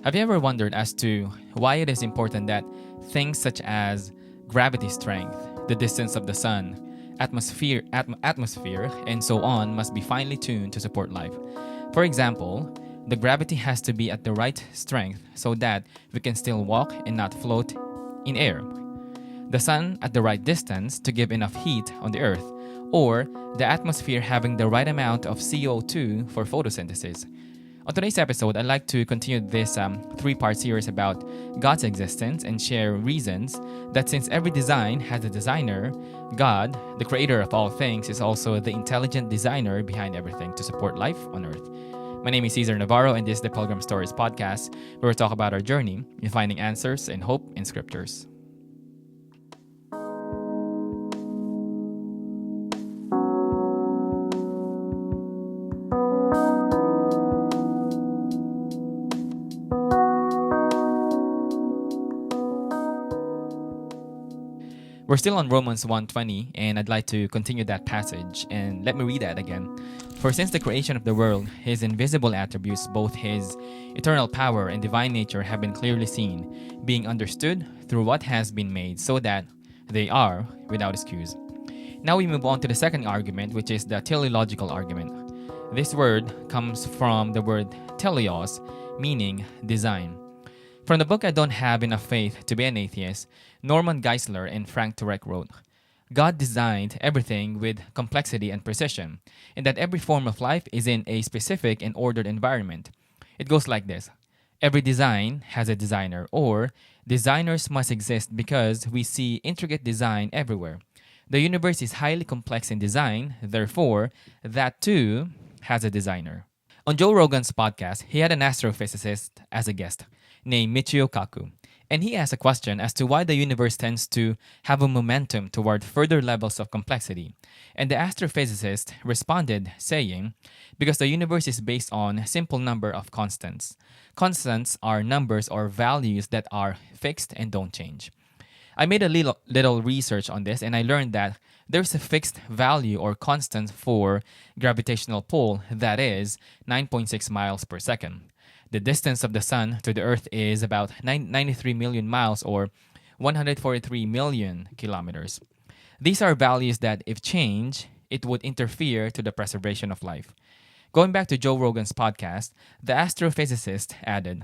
Have you ever wondered as to why it is important that things such as gravity strength, the distance of the sun, atmosphere, and so on must be finely tuned to support life? For example, the gravity has to be at the right strength so that we can still walk and not float in air. The sun at the right distance to give enough heat on the earth, or the atmosphere having the right amount of CO2 for photosynthesis. On today's episode, I'd like to continue this three-part series about God's existence and share reasons that since every design has a designer, God, the creator of all things, is also the intelligent designer behind everything to support life on earth. My name is Cesar Navarro, and this is the Pilgrim Stories podcast, where we talk about our journey in finding answers and hope in scriptures. We're still on Romans 1:20, and I'd like to continue that passage, and let me read that again. For since the creation of the world, his invisible attributes, both his eternal power and divine nature, have been clearly seen, being understood through what has been made, so that they are without excuse. Now we move on to the second argument, which is the teleological argument. This word comes from the word teleos, meaning design. From the book I Don't Have Enough Faith to Be an Atheist, Norman Geisler and Frank Turek wrote, God designed everything with complexity and precision, and that every form of life is in a specific and ordered environment. It goes like this. Every design has a designer, or designers must exist because we see intricate design everywhere. The universe is highly complex in design, therefore, that too has a designer. On Joe Rogan's podcast, he had an astrophysicist as a guest named Michio Kaku, and he asked a question as to why the universe tends to have a momentum toward further levels of complexity. And the astrophysicist responded saying, because the universe is based on a simple number of constants. Constants are numbers or values that are fixed and don't change. I made a little research on this, and I learned that there's a fixed value or constant for gravitational pull that is 9.6 miles per second. The distance of the sun to the earth is about 93 million miles or 143 million kilometers. These are values that if changed, it would interfere to the preservation of life. Going back to Joe Rogan's podcast, the astrophysicist added,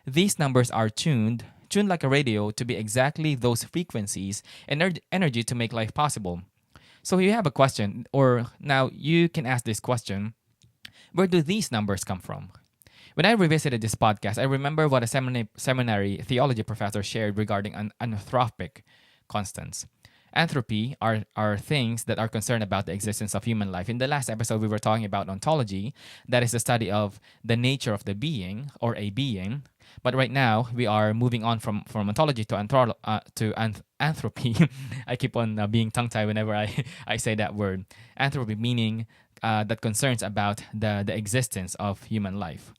these numbers are tuned like a radio to be exactly those frequencies and energy to make life possible. So you have a question, or now you can ask this question, where do these numbers come from? When I revisited this podcast, I remember what a seminary theology professor shared regarding anthropic constants. Entropy are things that are concerned about the existence of human life. In the last episode, we were talking about ontology, that is the study of the nature of the being or a being. But right now, we are moving on from ontology to anthropy. I keep on being tongue-tied whenever I say that word. Anthropy meaning that concerns about the existence of human life.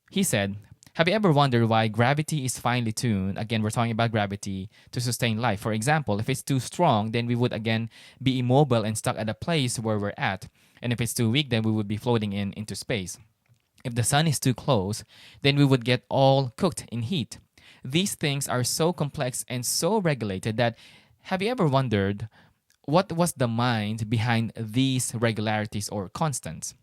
He said, have you ever wondered why gravity is finely tuned? Again, we're talking about gravity to sustain life. For example, if it's too strong, then we would again be immobile and stuck at a place where we're at. And if it's too weak, then we would be floating into space. If the sun is too close, then we would get all cooked in heat. These things are so complex and so regulated that have you ever wondered what was the mind behind these regularities or constants?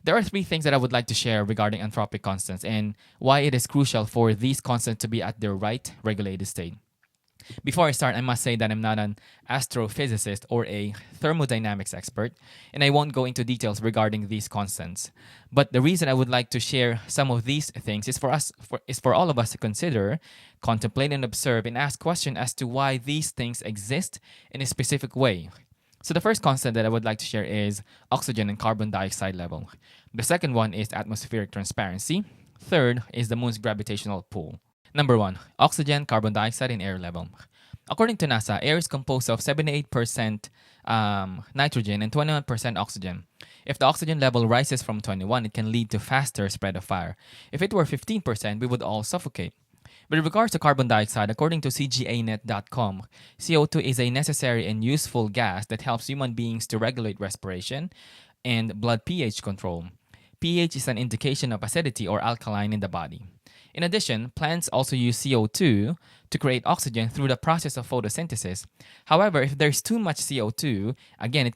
There are three things that I would like to share regarding anthropic constants and why it is crucial for these constants to be at their right regulated state. Before I start, I must say that I'm not an astrophysicist or a thermodynamics expert, and I won't go into details regarding these constants. But the reason I would like to share some of these things is for all of us to consider, contemplate, and observe, and ask questions as to why these things exist in a specific way. So the first constant that I would like to share is oxygen and carbon dioxide level. The second one is atmospheric transparency. Third is the moon's gravitational pull. Number 1, oxygen, carbon dioxide, and air level. According to NASA, air is composed of 78% nitrogen and 21% oxygen. If the oxygen level rises from 21, it can lead to faster spread of fire. If it were 15%, we would all suffocate. With regards to carbon dioxide, according to cganet.com, CO2 is a necessary and useful gas that helps human beings to regulate respiration and blood pH control. pH is an indication of acidity or alkaline in the body. In addition, plants also use CO2 to create oxygen through the process of photosynthesis. However, if there's too much CO2, again, it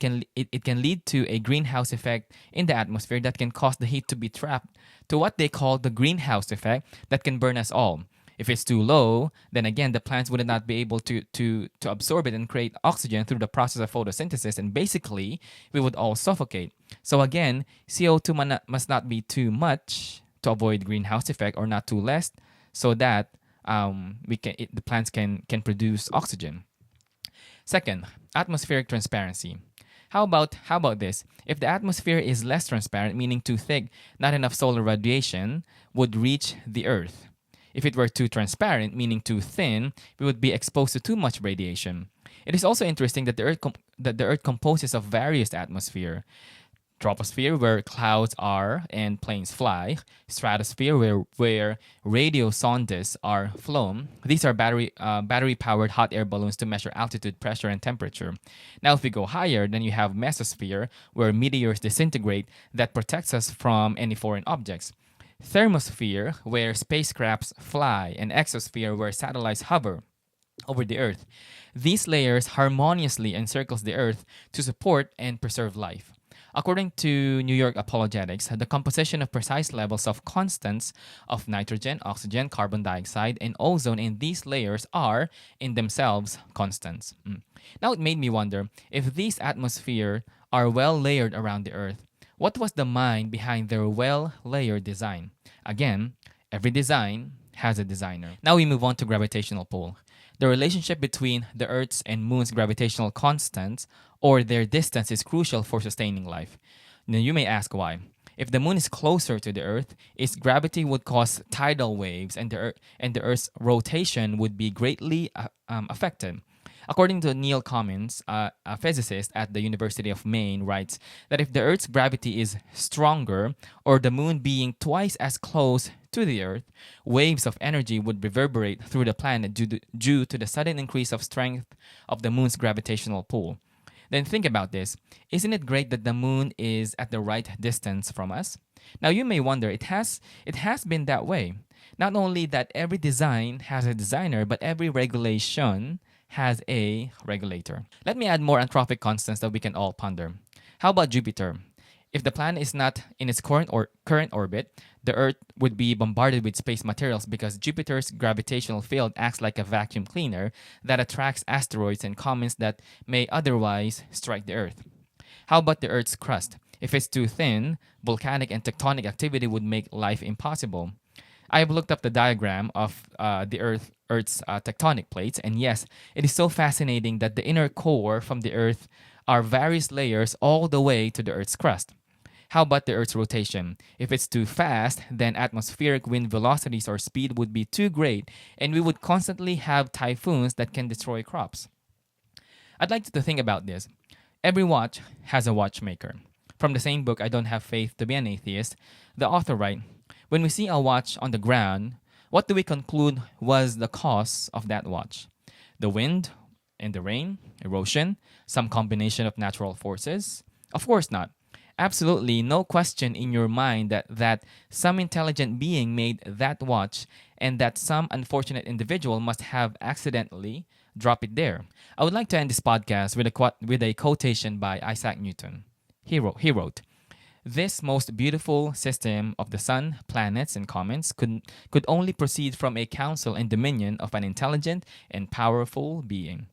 can lead to a greenhouse effect in the atmosphere that can cause the heat to be trapped to what they call the greenhouse effect that can burn us all. If it's too low, then again, the plants would not be able to absorb it and create oxygen through the process of photosynthesis, and basically, we would all suffocate. So again, CO2 must not be too much to avoid greenhouse effect, or not too less, so that the plants can produce oxygen. Second, atmospheric transparency. How about this? If the atmosphere is less transparent, meaning too thick, not enough solar radiation would reach the Earth. If it were too transparent, meaning too thin, we would be exposed to too much radiation. It is also interesting that the Earth composes of various atmosphere. Troposphere, where clouds are and planes fly. Stratosphere, where radio sondes are flown. These are battery-powered hot air balloons to measure altitude, pressure, and temperature. Now, if we go higher, then you have mesosphere, where meteors disintegrate that protects us from any foreign objects. Thermosphere, where spacecrafts fly, and exosphere, where satellites hover over the Earth. These layers harmoniously encircles the Earth to support and preserve life. According to New York Apologetics, the composition of precise levels of constants of nitrogen, oxygen, carbon dioxide, and ozone in these layers are, in themselves, constants. Now, it made me wonder, if these atmospheres are well layered around the Earth, what was the mind behind their well-layered design? Again, every design has a designer. Now we move on to gravitational pull. The relationship between the Earth's and Moon's gravitational constants, or their distance, is crucial for sustaining life. Now you may ask why. If the Moon is closer to the Earth, its gravity would cause tidal waves, and the Earth's rotation would be greatly affected. According to Neil Cummins, a physicist at the University of Maine, writes that if the Earth's gravity is stronger, or the Moon being twice as close to the Earth, waves of energy would reverberate through the planet due to the sudden increase of strength of the Moon's gravitational pull. Then think about this. Isn't it great that the Moon is at the right distance from us? Now you may wonder, it has been that way. Not only that every design has a designer, but every regulation has a regulator. Let me add more anthropic constants that we can all ponder. How about Jupiter? If the planet is not in its current orbit, the Earth would be bombarded with space materials because Jupiter's gravitational field acts like a vacuum cleaner that attracts asteroids and comets that may otherwise strike the Earth. How about the Earth's crust? If it's too thin, volcanic and tectonic activity would make life impossible. I have looked up the diagram of the Earth's tectonic plates, and yes, it is so fascinating that the inner core from the Earth are various layers all the way to the Earth's crust. How about the Earth's rotation? If it's too fast, then atmospheric wind velocities or speed would be too great, and we would constantly have typhoons that can destroy crops. I'd like you to think about this. Every watch has a watchmaker. From the same book, I Don't Have Faith to Be an Atheist, the author writes, when we see a watch on the ground, what do we conclude was the cause of that watch? The wind and the rain, erosion, some combination of natural forces? Of course not. Absolutely no question in your mind that some intelligent being made that watch and that some unfortunate individual must have accidentally dropped it there. I would like to end this podcast with a quotation by Isaac Newton. He wrote, "This most beautiful system of the sun, planets, and comets could only proceed from a counsel and dominion of an intelligent and powerful being."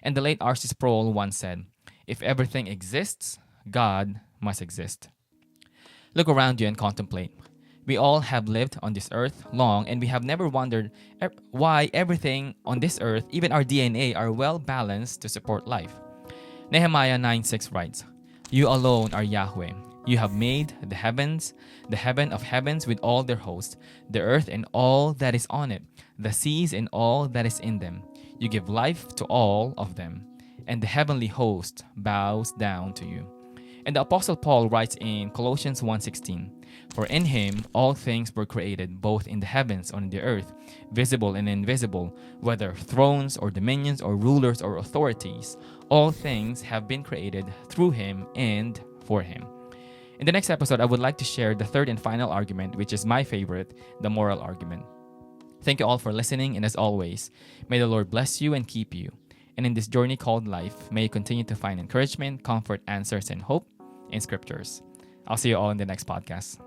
And the late R.C. Sproul once said, "If everything exists, God must exist." Look around you and contemplate. We all have lived on this earth long, and we have never wondered why everything on this earth, even our DNA, are well balanced to support life. Nehemiah 9:6 writes, "You alone are Yahweh. You have made the heavens, the heaven of heavens with all their hosts, the earth and all that is on it, the seas and all that is in them. You give life to all of them, and the heavenly host bows down to you." And the Apostle Paul writes in Colossians 1:16, "For in him all things were created, both in the heavens and on the earth, visible and invisible, whether thrones or dominions or rulers or authorities. All things have been created through him and for him." In the next episode, I would like to share the third and final argument, which is my favorite, the moral argument. Thank you all for listening, and as always, may the Lord bless you and keep you. And in this journey called life, may you continue to find encouragement, comfort, answers, and hope in scriptures. I'll see you all in the next podcast.